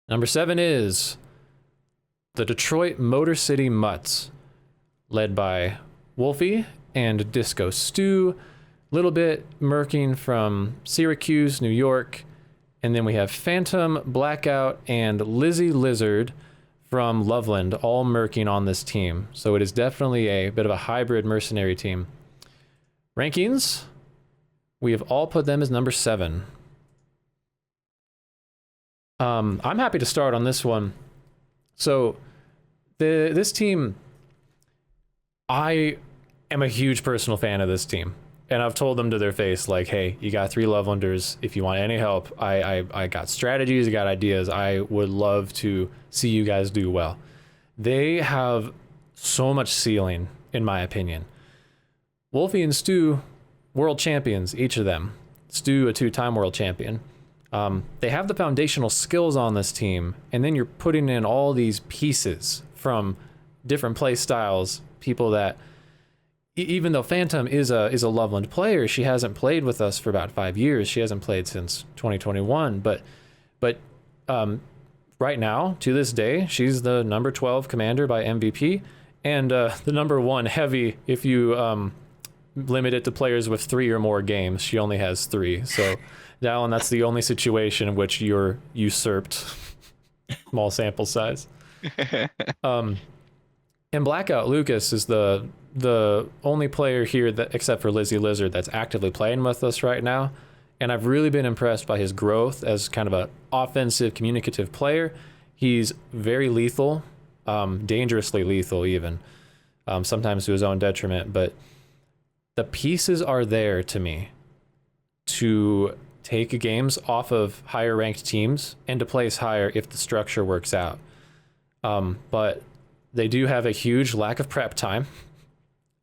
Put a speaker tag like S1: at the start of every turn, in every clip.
S1: Number 7 is the Detroit Motor City Mutts, led by Wolfie and Disco Stew, little bit murking from Syracuse, New York. And then we have Phantom, Blackout, and Lizzie Lizard from Loveland, all murking on this team. So it is definitely a bit of a hybrid mercenary team. Rankings, we have all put them as number 7. I'm happy to start on this one. So this team, I am a huge personal fan of this team. And I've told them to their face, like, hey, you got 3 Lovelanders. If you want any help, I got strategies, I got ideas. I would love to see you guys do well. They have so much ceiling, in my opinion. Wolfie and Stu, world champions, each of them. Stu, a 2-time world champion. They have the foundational skills on this team, and then you're putting in all these pieces from different play styles, people that, even though Phantom is a Loveland player, she hasn't played with us for about 5 years. She hasn't played since 2021. But right now, to this day, she's the number 12 commander by MVP, and the number 1 heavy if you limit it to players with 3 or more games. She only has 3. So, Dallin, that's the only situation in which you're usurped. Small sample size. And Blackout Lucas is the only player here that, except for Lizzie Lizard, that's actively playing with us right now. And I've really been impressed by his growth as kind of an offensive, communicative player. He's very lethal, dangerously lethal even, sometimes to his own detriment. But the pieces are there to me to take games off of higher ranked teams and to place higher if the structure works out. But they do have a huge lack of prep time.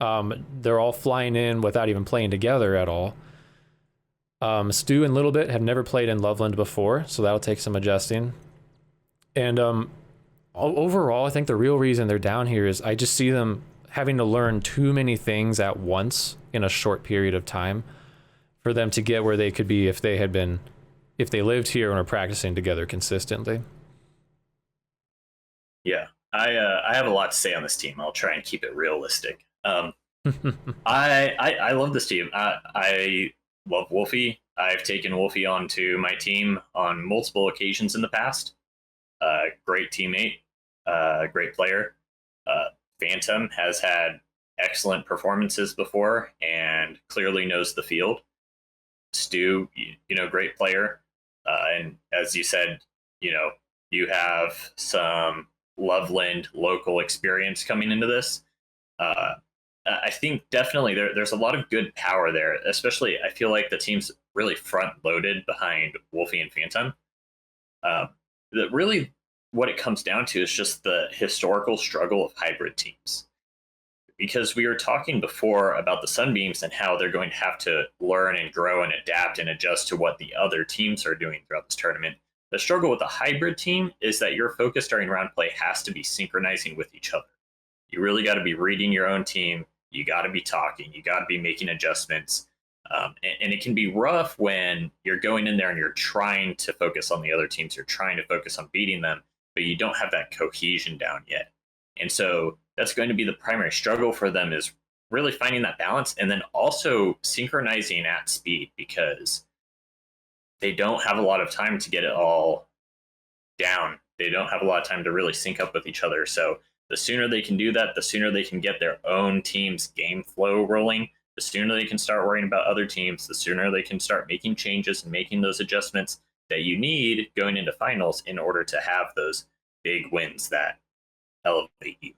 S1: They're all flying in without even playing together at all. Stu and Little Bit have never played in Loveland before, so that'll take some adjusting. And overall, I think the real reason they're down here is I just see them having to learn too many things at once in a short period of time for them to get where they could be if they lived here and were practicing together consistently.
S2: Yeah, I have a lot to say on this team. I'll try and keep it realistic. I love this team. I love Wolfie. I've taken Wolfie onto my team on multiple occasions in the past. Great teammate, great player. Phantom has had excellent performances before and clearly knows the field. Stu, great player. And as you said, you have some Loveland local experience coming into this. I think definitely there's a lot of good power there, especially I feel like the team's really front loaded behind Wolfie and Phantom. Really what it comes down to is just the historical struggle of hybrid teams. Because we were talking before about the Sunbeams and how they're going to have to learn and grow and adapt and adjust to what the other teams are doing throughout this tournament. The struggle with a hybrid team is that your focus during round play has to be synchronizing with each other. You really got to be reading your own team. You got to be talking. You got to be making adjustments. And it can be rough when you're going in there and you're trying to focus on the other teams. You're trying to focus on beating them, but you don't have that cohesion down yet. And so that's going to be the primary struggle for them, is really finding that balance and then also synchronizing at speed, because they don't have a lot of time to get it all down. They don't have a lot of time to really sync up with each other. So the sooner they can do that, the sooner they can get their own team's game flow rolling, the sooner they can start worrying about other teams, the sooner they can start making changes and making those adjustments that you need going into finals in order to have those big wins that elevate you.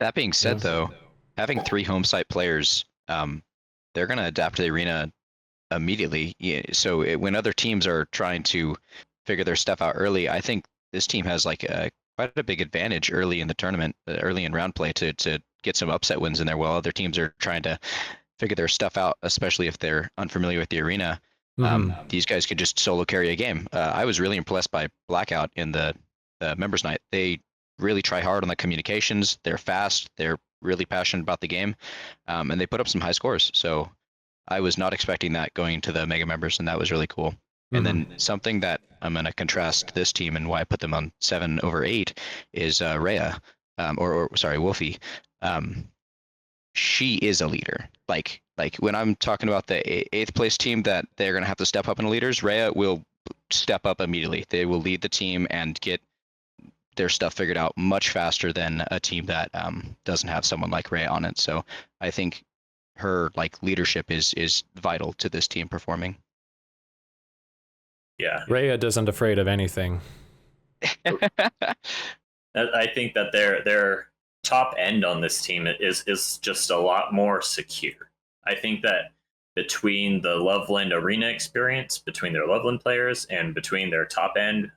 S3: That being said, though, having 3 home site players, they're going to adapt to the arena immediately. So when other teams are trying to figure their stuff out early, I think this team has like quite a big advantage early in the tournament, early in round play, to get some upset wins in there while other teams are trying to figure their stuff out, especially if they're unfamiliar with the arena. These guys could just solo carry a game. I was really impressed by Blackout in the members night. They really try hard on the communications. They're fast. They're really passionate about the game, and they put up some high scores. So I was not expecting that going to the mega members, and that was really cool. And then something that I'm going to contrast this team and why I put them on 7 over 8 is Rhea, or sorry, Wolfie. She is a leader. Like when I'm talking about the 8th place team that they're going to have to step up in leaders, Rhea will step up immediately. They will lead the team and get their stuff figured out much faster than a team that doesn't have someone like Rhea on it. So I think her like leadership is vital to this team performing.
S2: Yeah,
S1: Rhea isn't afraid of anything.
S2: I think that their top end on this team is just a lot more secure. I think that between the Loveland Arena experience, between their Loveland players, and between their top end,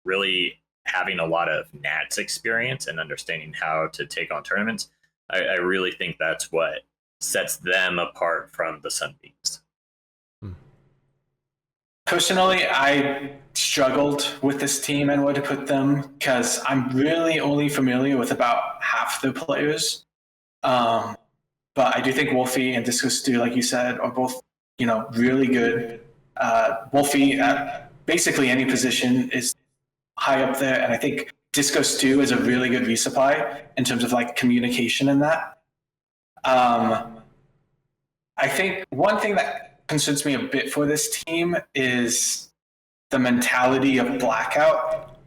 S2: really having a lot of Nats experience and understanding how to take on tournaments, I really think that's what sets them apart from the Sunbeams.
S4: Personally, I struggled with this team and where to put them because I'm really only familiar with about half the players. But I do think Wolfie and Disco Stew, like you said, are both, really good. Wolfie at basically any position is high up there, and I think Disco Stew is a really good resupply in terms of like communication and that. I think one thing that concerns me a bit for this team is the mentality of Blackout.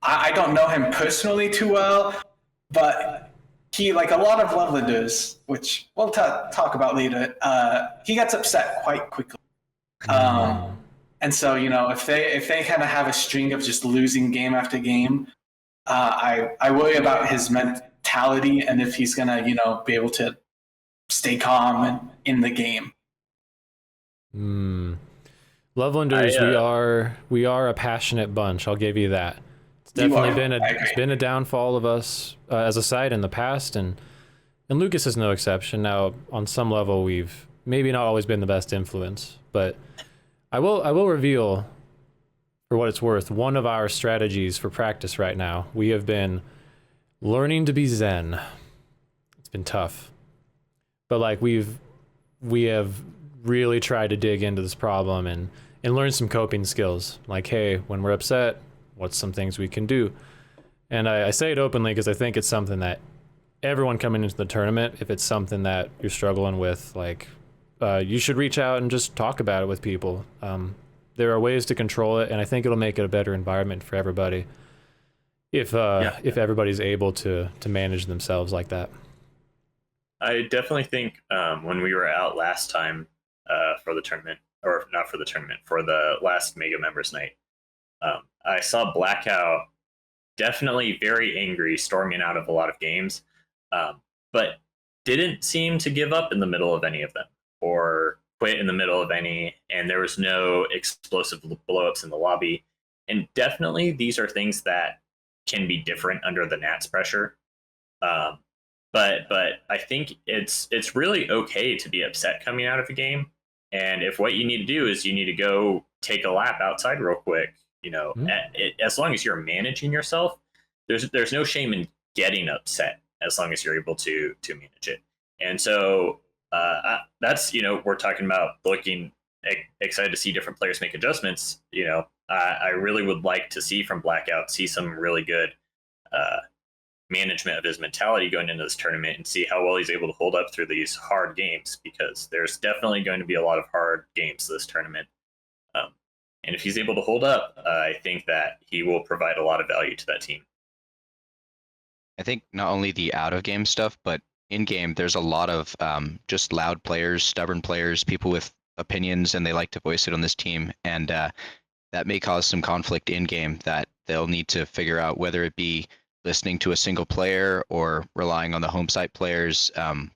S4: I don't know him personally too well, but he, like a lot of Lovelanders, which we'll talk about later, he gets upset quite quickly. And so, if they kind of have a string of just losing game after game, I worry about his mentality and if he's gonna, be able to stay calm and in the game.
S1: Lovelanders, we are a passionate bunch. I'll give you that. It's definitely been a downfall of us as a side in the past, and Lucas is no exception. Now, on some level, we've maybe not always been the best influence, but I will reveal, for what it's worth, one of our strategies for practice right now. We have been learning to be zen. It's been tough, but like we have really tried to dig into this problem and learn some coping skills. Like, hey, when we're upset, what's some things we can do? And I say it openly because I think it's something that everyone coming into the tournament, if it's something that you're struggling with, like, you should reach out and just talk about it with people. There are ways to control it, and I think it'll make it a better environment for everybody if everybody's able to manage themselves like that.
S2: I definitely think when we were out last time for the tournament, or not for the tournament, for the last Mega Members Night, I saw Blackout definitely very angry, storming out of a lot of games, but didn't seem to give up in the middle of any of them or quit in the middle of any, and there was no explosive blowups in the lobby. And definitely these are things that can be different under the Nats pressure. But I think it's really okay to be upset coming out of a game. And if what you need to do is you need to go take a lap outside real quick, as long as you're managing yourself, there's no shame in getting upset as long as you're able to manage it. And so that's, we're talking about looking excited to see different players make adjustments. I really would like to see from Blackout, see some really good management of his mentality going into this tournament and see how well he's able to hold up through these hard games, because there's definitely going to be a lot of hard games this tournament. And if he's able to hold up, I think that he will provide a lot of value to that team.
S3: I think not only the out of game stuff, but in game, there's a lot of just loud players, stubborn players, people with opinions, and they like to voice it on this team. And that may cause some conflict in game that they'll need to figure out, whether it be listening to a single player or relying on the home site players.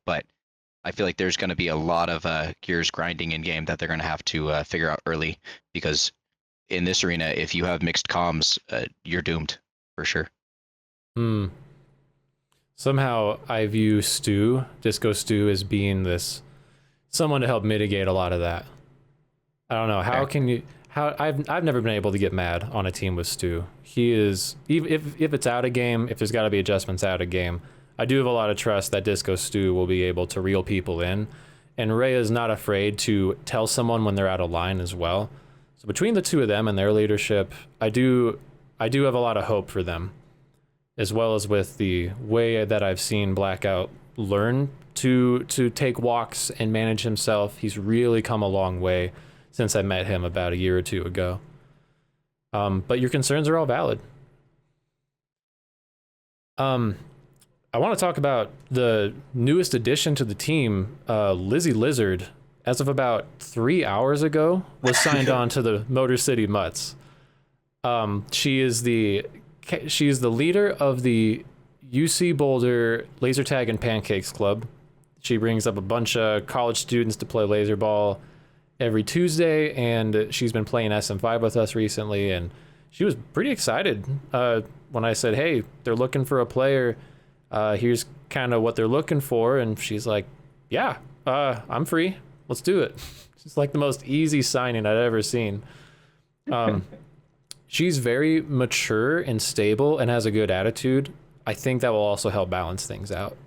S3: But I feel like there's going to be a lot of gears grinding in game that they're going to have to figure out early, because in this arena, if you have mixed comms, you're doomed for sure.
S1: Somehow I view Disco Stew, as being someone to help mitigate a lot of that. I don't know. I've never been able to get mad on a team with Stu. He is, if it's out of game, if there's got to be adjustments out of game, I do have a lot of trust that Disco Stew will be able to reel people in. And Ray is not afraid to tell someone when they're out of line as well. So between the two of them and their leadership, I do have a lot of hope for them, as well as with the way that I've seen Blackout learn to take walks and manage himself. He's really come a long way since I met him about a year or two ago. But your concerns are all valid. I want to talk about the newest addition to the team, Lizzie Lizard. As of about 3 hours ago, was signed on to the Motor City Mutts. She's the leader of the UC Boulder Laser Tag and Pancakes Club. She brings up a bunch of college students to play laser ball every Tuesday, and she's been playing SM5 with us recently, and she was pretty excited when I said, hey, they're looking for a player. Here's kind of what they're looking for, and she's like, yeah, I'm free. Let's do it. It's like the most easy signing I'd ever seen. She's very mature and stable and has a good attitude. I think that will also help balance things out.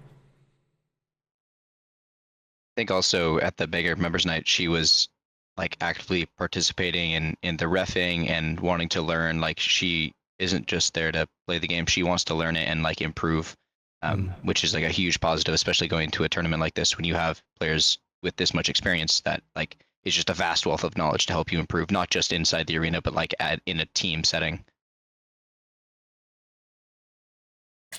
S3: I think also at the bigger members night, she was like actively participating in the reffing and wanting to learn. Like she isn't just there to play the game. She wants to learn it and like improve, which is like a huge positive, especially going to a tournament like this when you have players with this much experience that like is just a vast wealth of knowledge to help you improve, not just inside the arena, but like in a team setting.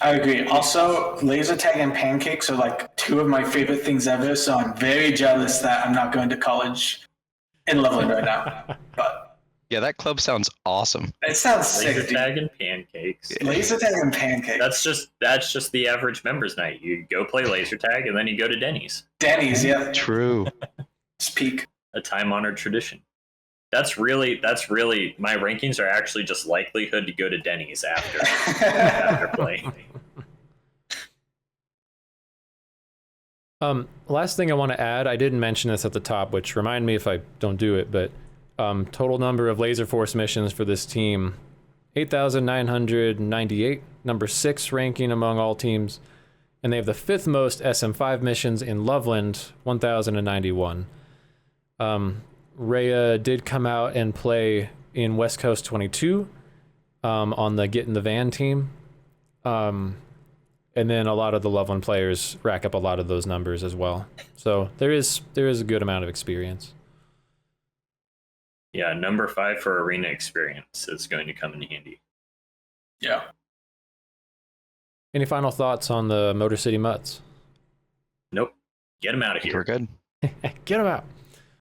S4: I agree. Also, laser tag and pancakes are like two of my favorite things ever, so I'm very jealous that I'm not going to college in Loveland right now. But
S3: yeah, that club sounds awesome.
S4: It sounds sick.
S2: Laser tag and pancakes.
S4: Laser tag and pancakes.
S2: That's just the average members night. You go play laser tag and then you go to Denny's.
S4: Denny's, yeah.
S3: True.
S4: It's peak.
S2: A time-honored tradition. That's really my rankings are actually just likelihood to go to Denny's after playing.
S1: Last thing I want to add, I didn't mention this at the top, which remind me if I don't do it, but total number of Laserforce missions for this team, 8,998, number 6 ranking among all teams, and they have the 5th most SM5 missions in Loveland, 1,091. Rhea did come out and play in West Coast 22 on the Get in the Van team. And then a lot of the Loveland players rack up a lot of those numbers as well. So there is a good amount of experience.
S2: Yeah, number 5 for arena experience is going to come in handy.
S4: Yeah.
S1: Any final thoughts on the Motor City Mutts?
S2: Nope. Get them out of here.
S3: We're good.
S1: Get them out.